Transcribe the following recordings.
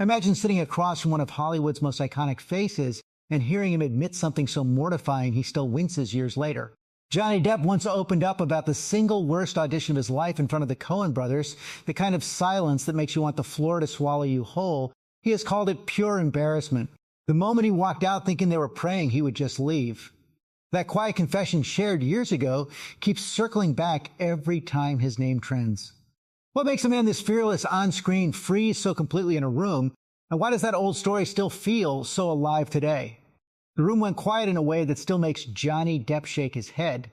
Imagine sitting across from one of Hollywood's most iconic faces and hearing him admit something so mortifying he still winces years later. Johnny Depp once opened up about the single worst audition of his life in front of the Coen brothers, the kind of silence that makes you want the floor to swallow you whole. He has called it pure embarrassment. The moment he walked out thinking they were praying he would just leave. That quiet confession shared years ago keeps circling back every time his name trends. What makes a man this fearless on screen freeze so completely in a room? And why does that old story still feel so alive today? The room went quiet in a way that still makes Johnny Depp shake his head.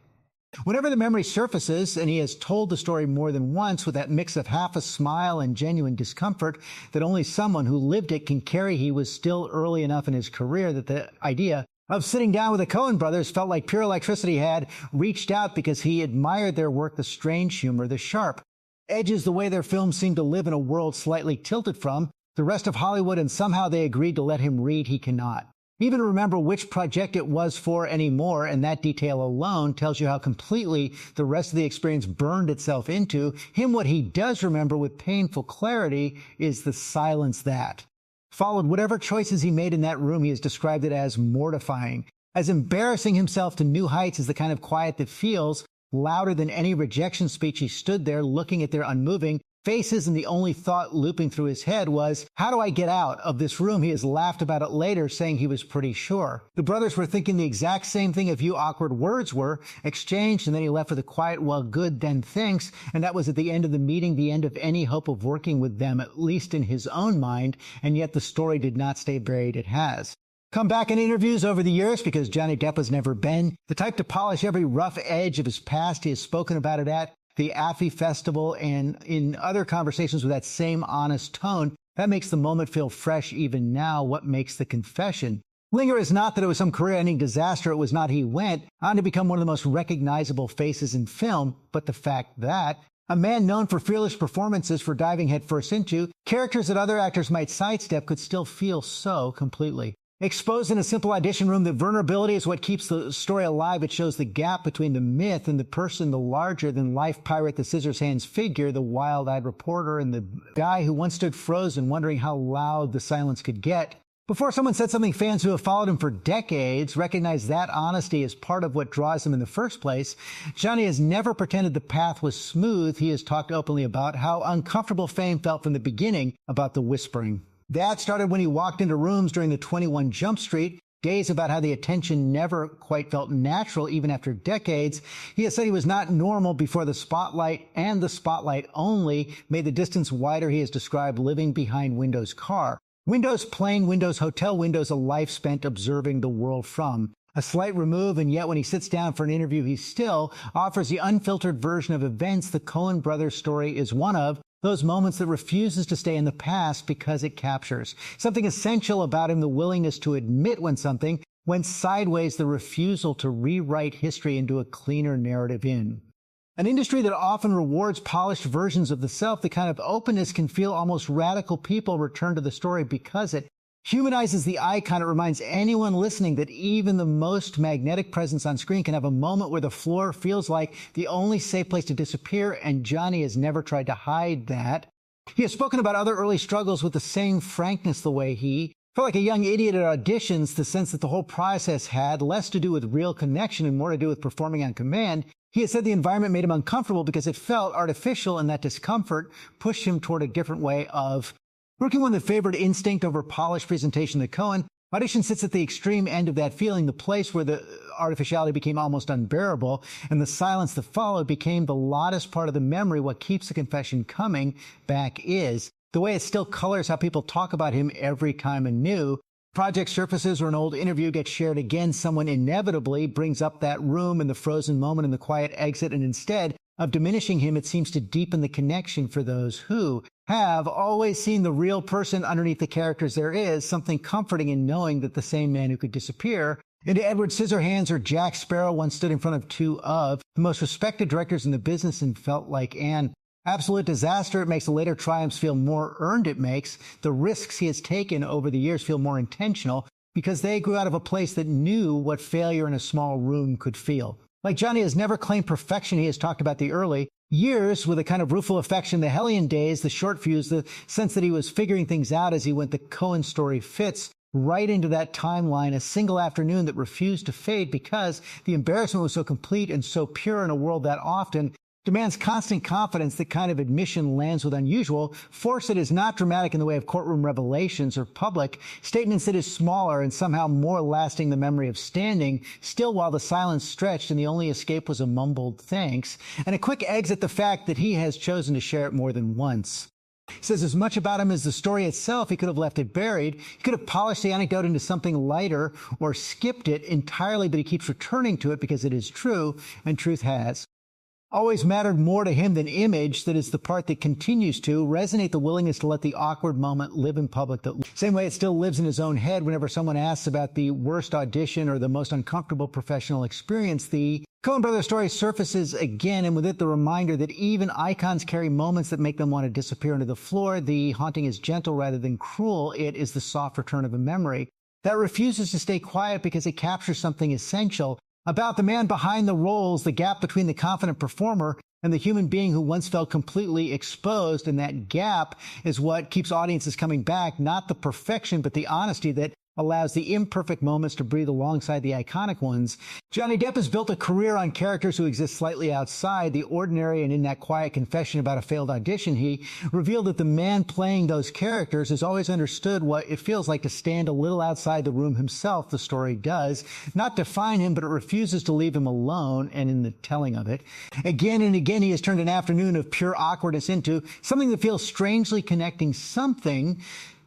Whenever the memory surfaces, and he has told the story more than once with that mix of half a smile and genuine discomfort that only someone who lived it can carry, he was still early enough in his career that the idea of sitting down with the Coen brothers felt like pure electricity had reached out because he admired their work, the strange humor, the sharp edges, the way their films seemed to live in a world slightly tilted from the rest of Hollywood, and somehow they agreed to let him read he cannot even remember which project it was for anymore, and that detail alone tells you how completely the rest of the experience burned itself into him. What he does remember with painful clarity is the silence that followed whatever choices he made in that room. He has described it as mortifying, as embarrassing himself to new heights, as the kind of quiet that feels louder than any rejection speech. He stood there looking at their unmoving faces, and the only thought looping through his head was, how do I get out of this room? He has laughed about it later, saying he was pretty sure. The brothers were thinking the exact same thing. A few awkward words were exchanged, and then he left with a quiet, well, good, then thanks. And that was at the end of the meeting, the end of any hope of working with them, at least in his own mind. And yet the story did not stay buried. It has come back in interviews over the years, because Johnny Depp has never been the type to polish every rough edge of his past. He has spoken about it at the Affy Festival and in other conversations with that same honest tone. That makes the moment feel fresh even now. What makes the confession linger is not that it was some career-ending disaster. It was not he went on to become one of the most recognizable faces in film, but the fact that a man known for fearless performances, for diving headfirst into characters that other actors might sidestep, could still feel so completely exposed in a simple audition room. That vulnerability is what keeps the story alive. It shows the gap between the myth and the person, the larger-than-life pirate, the scissors hands figure, the wild-eyed reporter, and the guy who once stood frozen, wondering how loud the silence could get before someone said something. Fans who have followed him for decades recognize that honesty as part of what draws him in the first place. Johnny has never pretended the path was smooth. He has talked openly about how uncomfortable fame felt from the beginning, about the whispering. That started when he walked into rooms during the 21 Jump Street days, about how the attention never quite felt natural even after decades. He has said he was not normal before the spotlight, and the spotlight only made the distance wider. He has described living behind Windows' car. Windows plane, Windows hotel, Windows a life spent observing the world from. A slight remove, and yet when he sits down for an interview, he still offers the unfiltered version of events. The Coen brothers story is one of those moments that refuses to stay in the past because it captures something essential about him, the willingness to admit when something went sideways, the refusal to rewrite history into a cleaner narrative. In an industry that often rewards polished versions of the self, the kind of openness can feel almost radical. People return to the story because it humanizes the icon. It reminds anyone listening that even the most magnetic presence on screen can have a moment where the floor feels like the only safe place to disappear, and Johnny has never tried to hide that. He has spoken about other early struggles with the same frankness, the way he felt like a young idiot at auditions, the sense that the whole process had less to do with real connection and more to do with performing on command. He has said the environment made him uncomfortable because it felt artificial, and that discomfort pushed him toward a different way of working. One that favored instinct over polished presentation. The Coen audition sits at the extreme end of that feeling, the place where the artificiality became almost unbearable, and the silence that followed became the loudest part of the memory. What keeps the confession coming back is the way it still colors how people talk about him every time anew. Project surfaces or an old interview gets shared again. Someone inevitably brings up that room and the frozen moment and the quiet exit, and instead of diminishing him, it seems to deepen the connection for those who have always seen the real person underneath the characters. There is something comforting in knowing that the same man who could disappear into Edward Scissorhands or Jack Sparrow once stood in front of two of the most respected directors in the business and felt like an absolute disaster. It makes the later triumphs feel more earned. It makes the risks he has taken over the years feel more intentional, because they grew out of a place that knew what failure in a small room could feel. Like Johnny has never claimed perfection. He has talked about the early Years with a kind of rueful affection, the Hellion days, the short fuse, the sense that he was figuring things out as he went, the Cohen story fits right into that timeline, a single afternoon that refused to fade because the embarrassment was so complete and so pure in a world that often demands constant confidence. That kind of admission lands with unusual force that is not dramatic in the way of courtroom revelations or public statements, that is smaller and somehow more lasting the memory of standing still while the silence stretched and the only escape was a mumbled thanks and a quick exit, the fact that he has chosen to share it more than once. He says as much about him as the story itself. He could have left it buried. He could have polished the anecdote into something lighter or skipped it entirely, but he keeps returning to it because it is true, and truth has always mattered more to him than image. That is the part that continues to resonate, the willingness to let the awkward moment live in public. The same way it still lives in his own head whenever someone asks about the worst audition or the most uncomfortable professional experience. The Coen brothers story surfaces again, and with it the reminder that even icons carry moments that make them want to disappear into the floor. The haunting is gentle rather than cruel. It is the soft return of a memory that refuses to stay quiet because it captures something essential about the man behind the roles, the gap between the confident performer and the human being who once felt completely exposed. And that gap is what keeps audiences coming back, not the perfection, but the honesty that allows the imperfect moments to breathe alongside the iconic ones. Johnny Depp has built a career on characters who exist slightly outside the ordinary, and in that quiet confession about a failed audition, he revealed that the man playing those characters has always understood what it feels like to stand a little outside the room himself. The story does not define him, but it refuses to leave him alone, and in the telling of it, again and again, he has turned an afternoon of pure awkwardness into something that feels strangely connecting, something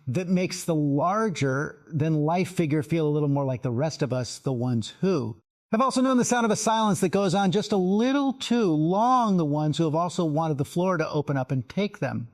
that makes the larger-than-life figure feel a little more like the rest of us, the ones who have also known the sound of a silence that goes on just a little too long, the ones who have also wanted the floor to open up and take them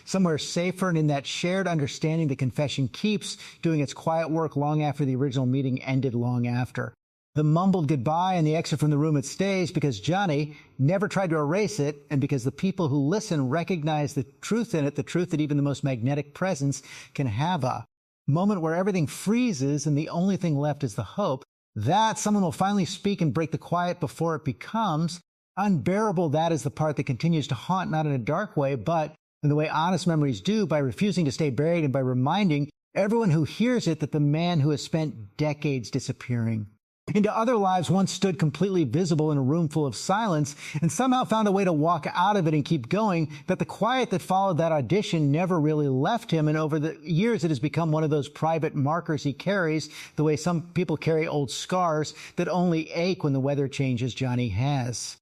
somewhere safer. And in that shared understanding, the confession keeps doing its quiet work long after the original meeting ended, long after the mumbled goodbye and the exit from the room. It stays because Johnny never tried to erase it, and because the people who listen recognize the truth in it, the truth that even the most magnetic presence can have a moment where everything freezes and the only thing left is the hope that someone will finally speak and break the quiet before it becomes unbearable. That is the part that continues to haunt, not in a dark way, but in the way honest memories do, by refusing to stay buried and by reminding everyone who hears it that the man who has spent decades disappearing into other lives once stood completely visible in a room full of silence and somehow found a way to walk out of it and keep going, that the quiet that followed that audition never really left him. And over the years, it has become one of those private markers he carries, the way some people carry old scars that only ache when the weather changes. Johnny has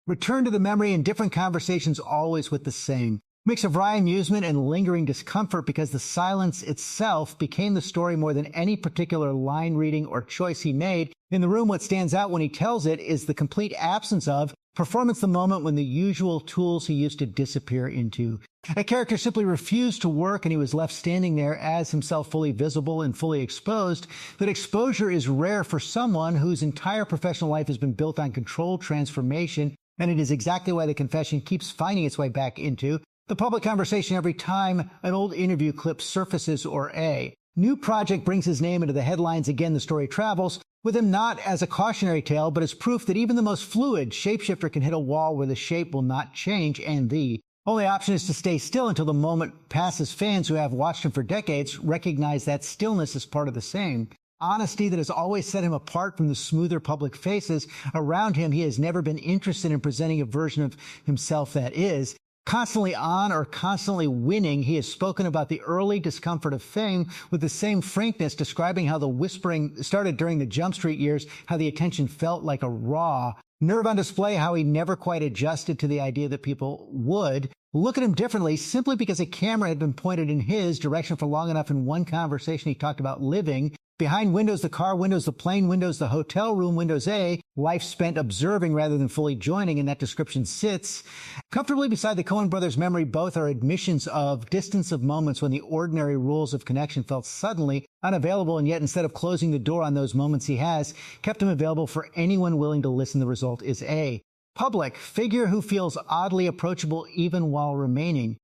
returned to the memory in different conversations, always with the same mix of wry amusement and lingering discomfort, because the silence itself became the story more than any particular line reading or choice he made. In the room, what stands out when he tells it is the complete absence of performance, the moment when the usual tools he used to disappear into. A character simply refused to work, and he was left standing there as himself, fully visible and fully exposed. That exposure is rare for someone whose entire professional life has been built on controlled transformation, and it is exactly why the confession keeps finding its way back into the public conversation every time an old interview clip surfaces or a new project brings his name into the headlines. Again, the story travels with him not as a cautionary tale, but as proof that even the most fluid shapeshifter can hit a wall where the shape will not change, and the only option is to stay still until the moment passes. Fans who have watched him for decades recognize that stillness is part of the same honesty that has always set him apart from the smoother public faces around him. He has never been interested in presenting a version of himself that is constantly on or constantly winning. He has spoken about the early discomfort of fame with the same frankness, describing how the whispering started during the Jump Street years, how the attention felt like a raw nerve on display, how he never quite adjusted to the idea that people would look at him differently simply because a camera had been pointed in his direction for long enough. In one conversation, he talked about living behind windows, the car windows, the plane windows, the hotel room windows, life spent observing rather than fully joining, and that description sits comfortably beside the Coen brothers' memory. Both are admissions of distance, of moments when the ordinary rules of connection felt suddenly unavailable, and yet instead of closing the door on those moments, he has kept them available for anyone willing to listen. The result is a public figure who feels oddly approachable even while remaining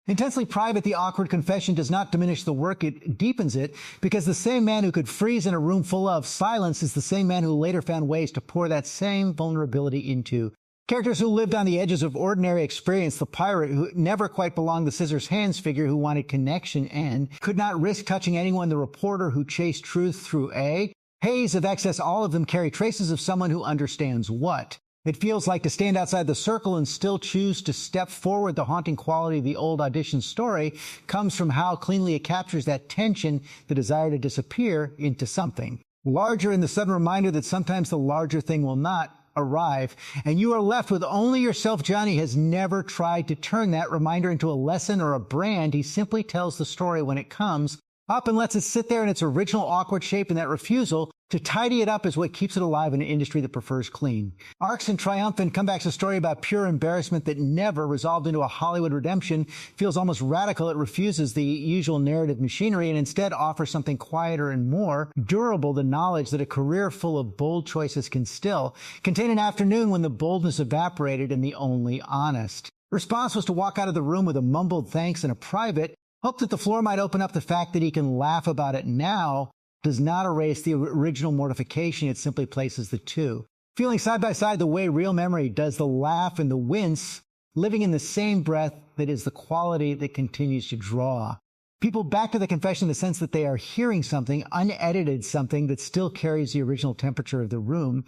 intensely private. The awkward confession does not diminish the work, it deepens it, because the same man who could freeze in a room full of silence is the same man who later found ways to pour that same vulnerability into Characters who lived on the edges of ordinary experience, the pirate who never quite belonged the scissors hands figure who wanted connection and could not risk touching anyone, the reporter who chased truth through a haze of excess. All of them carry traces of someone who understands what it feels like to stand outside the circle and still choose to step forward. The haunting quality of the old audition story comes from how cleanly it captures that tension, the desire to disappear into something larger, and the sudden reminder that sometimes the larger thing will not arrive, and you are left with only yourself. Johnny has never tried to turn that reminder into a lesson or a brand. He simply tells the story when it comes up and lets it sit there in its original awkward shape, and that refusal to tidy it up is what keeps it alive in an industry that prefers clean. Arcs and triumphant comebacks, a story about pure embarrassment that never resolved into a Hollywood redemption, feels almost radical. It refuses the usual narrative machinery and instead offers something quieter and more durable, the knowledge that a career full of bold choices can still contain an afternoon when the boldness evaporated and the only honest response was to walk out of the room with a mumbled thanks and a private hope that the floor might open up. The fact that he can laugh about it now does not erase the original mortification. It simply places the two, feeling side by side the way real memory does, the laugh and the wince, living in the same breath that is the quality that continues to draw people back to the confession in the sense that they are hearing something, unedited something that still carries the original temperature of the room.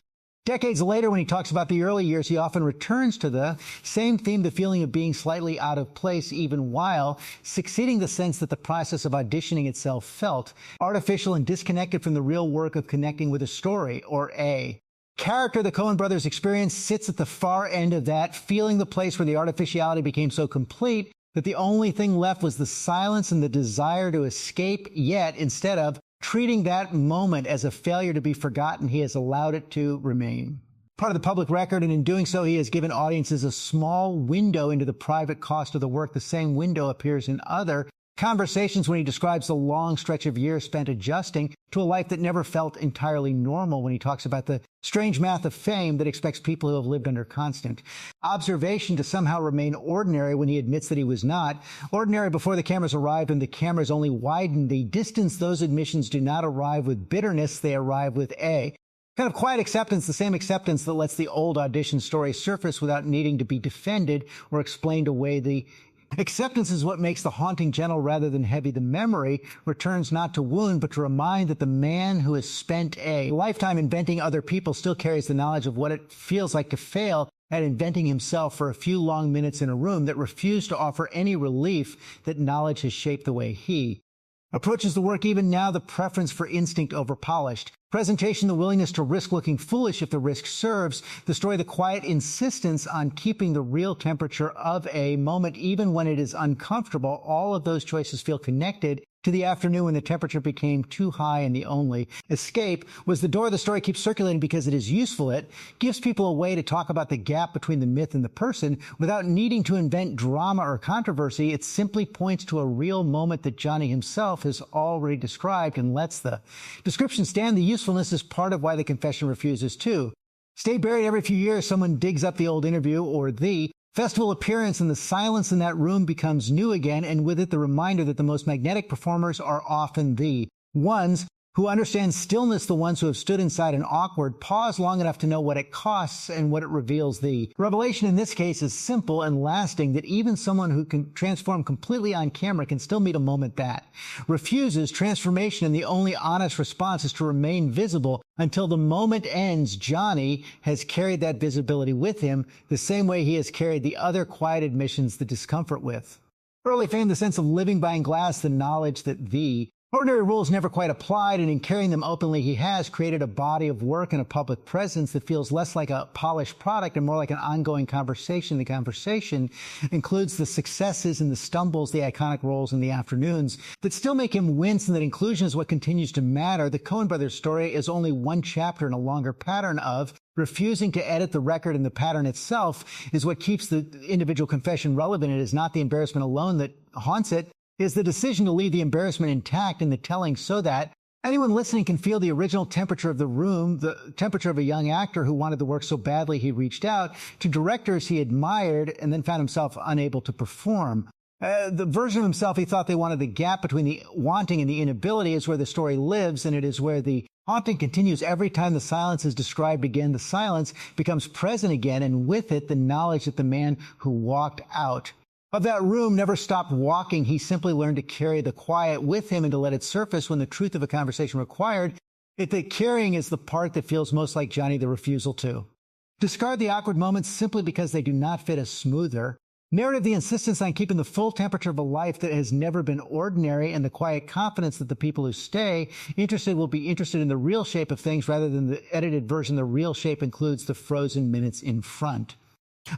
Decades later, when he talks about the early years, he often returns to the same theme, the feeling of being slightly out of place, even while succeeding, the sense that the process of auditioning itself felt artificial and disconnected from the real work of connecting with a story or a character. The Coen brothers experience sits at the far end of that, feeling the place where the artificiality became so complete that the only thing left was the silence and the desire to escape, yet instead of treating that moment as a failure to be forgotten, he has allowed it to remain part of the public record, and in doing so, he has given audiences a small window into the private cost of the work. The same window appears in other conversations when he describes the long stretch of years spent adjusting to a life that never felt entirely normal, when he talks about the strange math of fame that expects people who have lived under constant observation to somehow remain ordinary, when he admits that he was not ordinary before the cameras arrived, and the cameras only widened the distance. Those admissions do not arrive with bitterness. They arrive with a kind of quiet acceptance, the same acceptance that lets the old audition story surface without needing to be defended or explained away. The acceptance is what makes the haunting gentle rather than heavy. The memory returns not to wound, but to remind that the man who has spent a lifetime inventing other people still carries the knowledge of what it feels like to fail at inventing himself for a few long minutes in a room that refused to offer any relief that knowledge has shaped the way he approaches the work. Even now, the preference for instinct over polished presentation, the willingness to risk looking foolish if the risk serves the story, the quiet insistence on keeping the real temperature of a moment even when it is uncomfortable. All of those choices feel connected to the afternoon when the temperature became too high and the only escape was the door. The story keeps circulating because it is useful. It gives people a way to talk about the gap between the myth and the person without needing to invent drama or controversy. It simply points to a real moment that Johnny himself has already described and lets the description stand. The usefulness is part of why the confession refuses to stay buried. Every few years, someone digs up the old interview or the festival appearance, and the silence in that room becomes new again, and with it the reminder that the most magnetic performers are often the ones who understand stillness, the ones who have stood inside an awkward pause long enough to know what it costs and what it reveals. The revelation in this case is simple and lasting, that even someone who can transform completely on camera can still meet a moment that refuses transformation, and the only honest response is to remain visible until the moment ends. Johnny has carried that visibility with him the same way he has carried the other quiet admissions, the discomfort with early fame, the sense of living behind glass, the knowledge that the ordinary rules never quite applied, and in carrying them openly, he has created a body of work and a public presence that feels less like a polished product and more like an ongoing conversation. The conversation includes the successes and the stumbles, the iconic roles and the afternoons that still make him wince, and that inclusion is what continues to matter. The Coen brothers story is only one chapter in a longer pattern of refusing to edit the record, and the pattern itself is what keeps the individual confession relevant. It is not the embarrassment alone that haunts it. Is the decision to leave the embarrassment intact in the telling so that anyone listening can feel the original temperature of the room, the temperature of a young actor who wanted the work so badly he reached out to directors he admired and then found himself unable to perform. The version of himself he thought they wanted. The gap between the wanting and the inability is where the story lives, and it is where the Haunting continues every time the silence is described again. The silence becomes present again, and with it, the knowledge that the man who walked out of that room never stopped walking. He simply learned to carry the quiet with him and to let it surface when the truth of a conversation required it. That carrying is the part that feels most like Johnny, the refusal to. Discard the awkward moments simply because they do not fit a smoother narrative, the insistence on keeping the full temperature of a life that has never been ordinary, and the quiet confidence that the people who stay interested will be interested in the real shape of things rather than the edited version. The real shape includes the frozen minutes in front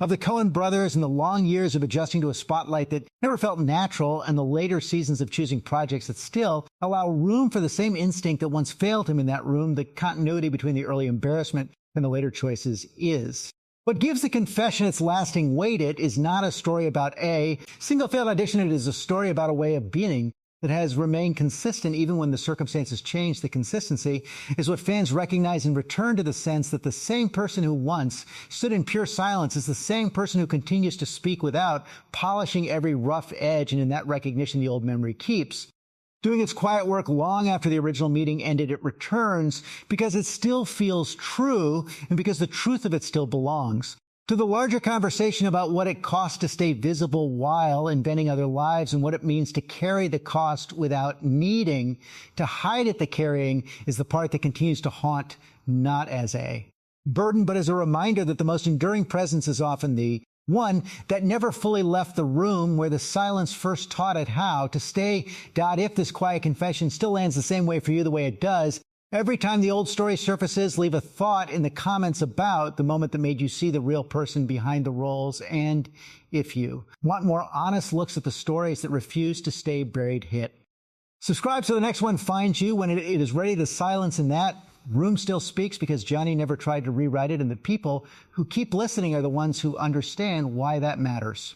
of the Coen brothers and the long years of adjusting to a spotlight that never felt natural, and the later seasons of choosing projects that still allow room for the same instinct that once failed him in that room. The continuity between the early embarrassment and the later choices is what gives the confession its lasting weight. It is not a story about a single failed audition. It is a story about a way of being that has remained consistent even when the circumstances change. The consistency is what fans recognize and return to the sense that the same person who once stood in pure silence is the same person who continues to speak without polishing every rough edge, and in that recognition, the old memory keeps doing its quiet work long after the original meeting ended. It returns because it still feels true and because the truth of it still belongs to the larger conversation about what it costs to stay visible while inventing other lives, and what it means to carry the cost without needing to hide it. The carrying is the part that continues to haunt, not as a burden, but as a reminder that the most enduring presence is often the one that never fully left the room, where the silence first taught it how to stay. If this quiet confession still lands the same way for you the way it does every time the old story surfaces, leave a thought in the comments about the moment that made you see the real person behind the roles. And if you want more honest looks at the stories that refuse to stay buried, hit subscribe so the next one finds you when it is ready. The silence in that room still speaks because Johnny never tried to rewrite it, and the people who keep listening are the ones who understand why that matters.